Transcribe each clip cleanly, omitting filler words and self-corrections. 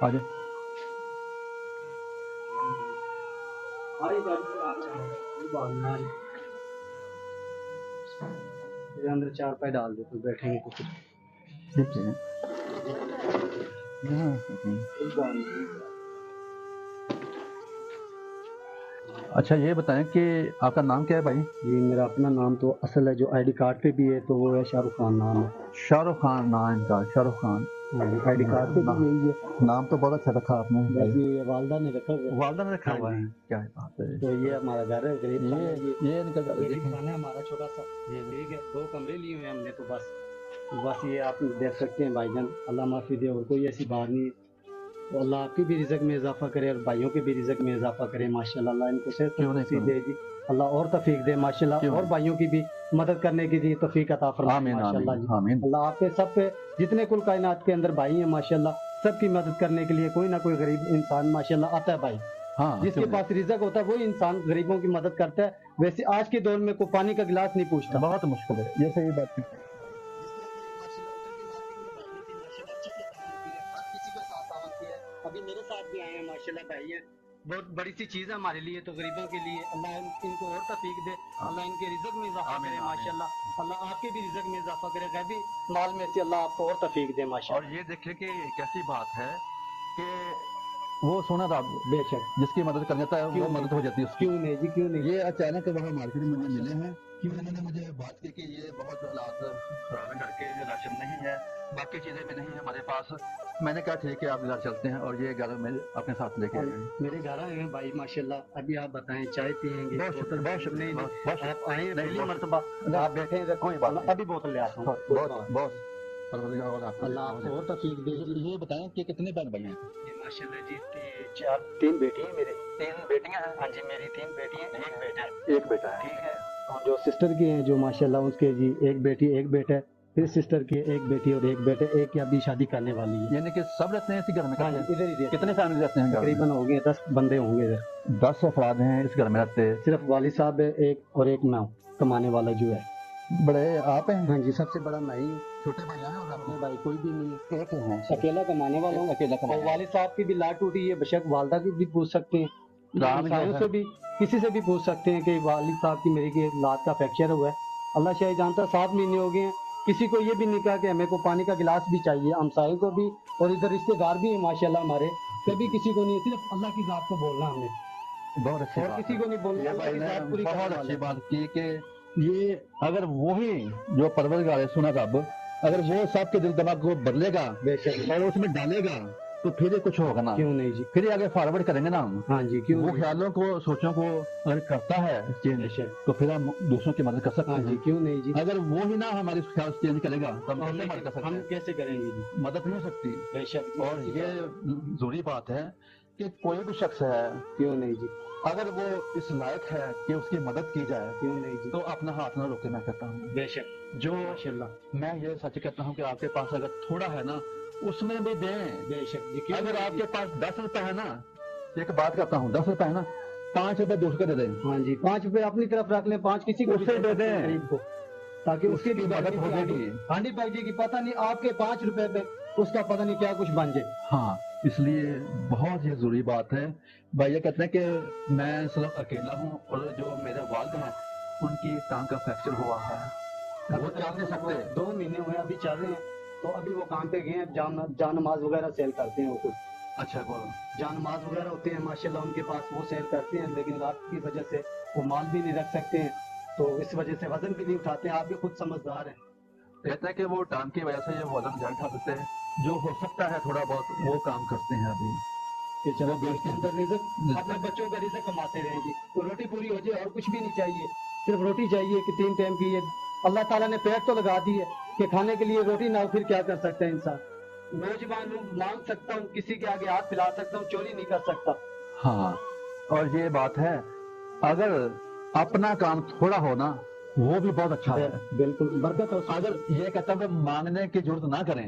آگے اندر چار پائے ڈال دو تو بیٹھیں گے کچھ. ٹھیک ہے. اچھا یہ بتائیں کہ آپ کا نام کیا ہے بھائی؟ جی میرا اپنا نام تو اصل ہے جو آئی ڈی کارڈ پہ بھی ہے تو وہ ہے شاہ رخ خان نام ہے. شاہ رخ خان نام کا؟ Shah Rukh Khan I D card پہ بھی یہی ہے. نام تو بہت اچھا رکھا آپ نے. یہ والدہ نے رکھا ہوا ہے. والدہ نے رکھا ہوا ہے. کیا بات ہے. تو یہ ہمارا گھر ہے غریب یہ ان کا غریب خانہ ہے ہمارا چھوٹا سا. ٹھیک ہے 2 کمرے لیے ہوئے ہم نے تو بس یہ آپ دیکھ سکتے ہیں بھائی جان. اللہ معافی دے اور کوئی ایسی بات نہیں. تو اللہ آپ کی بھی رزق میں اضافہ کرے اور بھائیوں کے بھی رزق میں اضافہ کرے ماشاء اللہ. اللہ ان کو صحت دے جی. اللہ اور توفیق دے ماشاء اللہ. اور بھائیوں کی بھی مدد کرنے کی دی توفیق عطا فرمائے ماشاء اللہ جی. اللہ آپ پہ سب پہ جتنے کل کائنات کے اندر بھائی ہیں ماشاء اللہ سب کی مدد کرنے کے لیے کوئی نہ کوئی غریب انسان ماشاء اللہ آتا ہے بھائی. جس کے پاس رزق ہوتا ہے وہی انسان غریبوں کی مدد کرتا ہے. ویسے آج کے دور میں کوئی پانی کا گلاس نہیں پوچھتا. بہت مشکل ہے یہ صحیح بات ہے. ابھی میرے ساتھ بھی آئے ہیں ماشاءاللہ بھائی ہیں. بہت بڑی سی چیز ہے ہمارے لیے تو غریبوں کے لیے. اللہ ان کو اور توفیق دے. اللہ ان کے رزق میں اضافہ کرے ماشاءاللہ. اللہ آپ کے بھی رزق میں اضافہ کرے. غیبی مال میں سے اللہ آپ کو اور توفیق دے ماشاءاللہ. اور یہ دیکھیں کہ کیسی بات ہے کہ وہ سونا تھا بے شک جس کی مدد کر دیتا ہے وہ مدد ہو جاتی ہے. کیوں نہیں جی کیوں نہیں. یہ اچانک وہاں مارکیٹ میں مجھے ملے ہیں کہ انہوں نے مجھے بات کی کہ یہ بہت حالات خراب کر کے راشن نہیں ہے باقی چیزیں بھی نہیں ہے ہمارے پاس. میں نے کہا ٹھیک ہے آپ گھر چلتے ہیں اور یہ گھر میں اپنے ساتھ لے کے آئے ہیں. میرے گھر آئے ہیں بھائی ماشاءاللہ. ابھی آپ بتائیں چائے پیئیں گے؟ بہت شکریہ بہت شکریہ. آپ آئے ہیں پہلی مرتبہ آپ بیٹھے ہیں کوئی بات نہیں. ابھی بوتل لے آتا ہوں. بہت بہت اللہ آپ کو اور توفیق دے. یہ بتائیں کہ کتنے بہن بھائی ہیں؟ ماشاءاللہ جی 3 بیٹی ہیں میرے. 3 بیٹیاں ہیں. ہاں جی میری 3 بیٹی ہیں 1 بیٹا ہے. 1 بیٹا ہے. ٹھیک ہے. اور جو سسٹر کی ہیں جو ماشاءاللہ اس کے جی 1 بیٹی 1 بیٹا ہے. پھر سسٹر کی 1 بیٹی اور 1 بیٹا. ایک کی ابھی شادی کرنے والی ہے. یعنی کہ سب رہتے ہیں اسی گھر میں؟ ہاں جی ادھر ہی. کتنے فیملی رہتے ہیں؟ تقریباً ہو گئے 10 بندے ہوں گے ادھر. 10 افراد ہیں اس گھر میں رہتے. صرف والد صاحب ہے ایک اور ایک میں کمانے والا جو ہے. بڑے آپ ہیں؟ ہاں جی سب سے بڑا میں ہی. چھوٹے بھائی ہیں اور اپنے بھائی کوئی بھی نہیں ہے. ایک ہیں اکیلا کمانے والا ہوں. اکیلا کمانے. والد صاحب کی بھی لاٹ ٹوٹی ہے بشک والدہ کی بھی پوچھ سکتے ہیں. سے بھی کسی سے بھی پوچھ سکتے ہیں کہ والد صاحب کی میری کی لات کا فریکچر ہوا ہے. اللہ شاید جانتا 7 مہینے ہو گئے ہیں. کسی کو یہ بھی نہیں کہا کہ ہمیں کو پانی کا گلاس بھی چاہیے. ہمسائے کو بھی اور ادھر رشتے دار بھی ہیں ماشاءاللہ ہمارے. کبھی کسی کو نہیں. صرف اللہ کی ذات کو بولنا ہم نے. بہت اچھی اور کسی کو نہیں بولنا. بہت اچھی بات کی کہ یہ اگر وہی جو پروردگار ہے سنا رب اگر وہ سب کے دل دماغ کو بدلے گا اور اس میں ڈالے گا تو پھر یہ کچھ ہوگا نا. کیوں نہیں جی. پھر آگے فارورڈ کریں گے نا ہم. ہاں جی کیوں. وہ خیالوں کو سوچوں کو اگر کرتا ہے چینج تو پھر ہم دوسروں کی مدد کر سکتے ہیں. جی کیوں نہیں جی. اگر وہ ہی نہ ہماری خیال چینج کرے گا تو ہم کیسے کریں گے جی. مدد نہیں ہو سکتی. بے شک. اور یہ ضروری بات ہے کہ کوئی بھی شخص ہے کیوں نہیں جی اگر وہ اس لائق ہے کہ اس کی مدد کی جائے کیوں نہیں جی تو اپنا ہاتھ نہ روکے. میں کہتا ہوں بے شک جو ماشاءاللہ میں یہ سچ کہتا ہوں کہ آپ کے پاس اگر تھوڑا ہے نا اس میں بھی دیں. بے شک جی. اگر آپ کے پاس 10 روپے ہے نا ایک بات کرتا ہوں 10 روپے ہے نا 5 روپے دوسرے کو دے دیں. ہاں جی 5 روپے اپنی طرف رکھ لیں. 5 کسی کو دے دیں غریب کو تاکہ اس کی بھی مدد ہو جائے گی. ہانڈی پک جائے گی. پتہ نہیں آپ کے 5 روپے پہ اس کا پتہ نہیں کیا کچھ بن جائے. ہاں اس لیے بہت ہی ضروری بات ہے. بھائی یہ کہتے ہیں کہ میں صرف اکیلا ہوں اور جو میرے والد ہیں ان کی ٹانگ کا فریکچر ہوا ہے. وہ چل نہیں سکتے. 2 مہینے ہوئے ابھی چل رہے ہیں. تو ابھی وہ کام پہ گئے ہیں. جان نماز وغیرہ سیل کرتے ہیں. وہ کچھ اچھا جان نماز وغیرہ ہوتے ہیں ماشاءاللہ ان کے پاس وہ سیل کرتے ہیں. لیکن رات کی وجہ سے وہ مال بھی نہیں رکھ سکتے ہیں تو اس وجہ سے وزن بھی نہیں اٹھاتے ہیں. آپ بھی خود سمجھدار ہیں. کہتے ہیں کہ وہ ٹانگ کی وجہ سے یہ وزن زیادہ اٹھا سکتے ہیں. جو ہو سکتا ہے تھوڑا بہت وہ کام کرتے ہیں ابھی کہ چلو گھر کے اندر رزق اپنے بچوں کا رزق کماتے رہیں گے. تو روٹی پوری ہو جائے اور کچھ بھی نہیں چاہیے. صرف روٹی چاہیے کہ 3 ٹائم کی. یہ اللہ تعالیٰ نے پیٹ تو لگا دی ہے کہ کھانے کے لیے روٹی نہ ہو پھر کیا کر سکتا ہے انسان. نوجوان ہوں مانگ سکتا ہوں کسی کے آگے ہاتھ پھیلا سکتا ہوں چوری نہیں کر سکتا. ہاں اور یہ بات ہے اگر اپنا کام تھوڑا ہونا وہ بھی بہت اچھا ہے. بالکل برکت ہو. اگر یہ کہتا ہوں کہ مانگنے کی ضرورت نہ کریں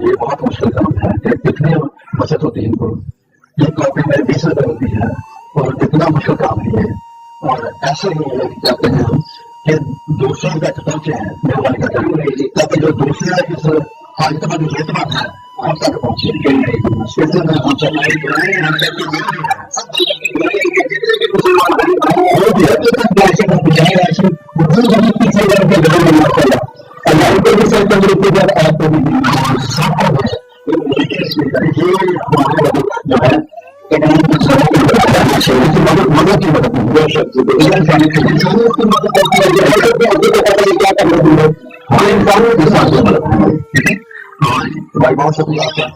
یہ بہت مشکل کام ہے کہ کتنی بچت ہوتی ہے ان کو. یہ کاپی میں 20 روپے ہوتی ہے اور کتنا مشکل کام ہے یہ. اور ایسے ہی کہتے ہیں ہم کہ دوسروں تک پہنچے ہیں مہربانی کر کے تاکہ جو دوسرے اس حالت میں جو خدمت ہے آپ تک پہنچے. اس میں ہم سرکاری بنائیں ہم سب کی بھائی بہت شکریہ آپ کا.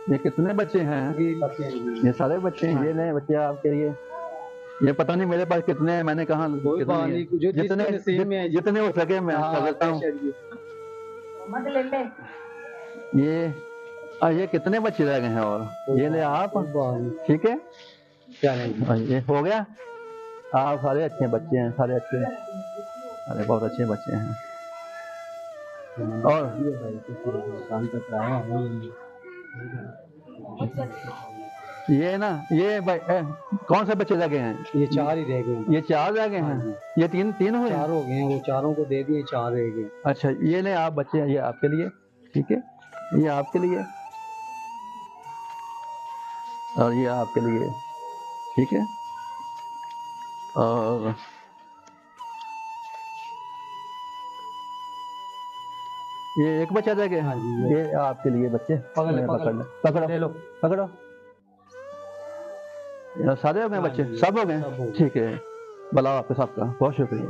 یہ کتنے بچے ہیں؟ یہ سارے بچے ہیں. یہ نئے بچے آپ کے لیے. یہ پتہ نہیں میرے پاس کتنے ہیں, میں نے کہاں جتنے ہو سکے میں کرتا ہوں. یہ کتنے بچے رہ گئے ہیں اور یہ لے آپ ٹھیک ہے. یہ ہو گیا. آپ سارے اچھے بچے ہیں, سارے اچھے, ارے بہت اچھے بچے ہیں. اور یہ نا یہ کون سے بچے رہ گئے ہیں؟ یہ 4 ہی رہ گئے ہیں. یہ 4 رہ گئے ہیں. یہ تین ہوئے, 4 ہو گئے ہیں. وہ 4 کو دے دیے, 4 رہ گئے. اچھا یہ لیں آپ بچے, یہ آپ کے لیے ٹھیک ہے. یہ آپ کے لیے اور یہ آپ کے لیے ٹھیک ہے. اور یہ ایک بچہ رہ گیا. یہ آپ کے لیے بچے پکڑو. سارے ہو گئے بچے, سب ہو گئے ٹھیک ہے. بلاؤ آپ کے ساتھ کا. بہت شکریہ.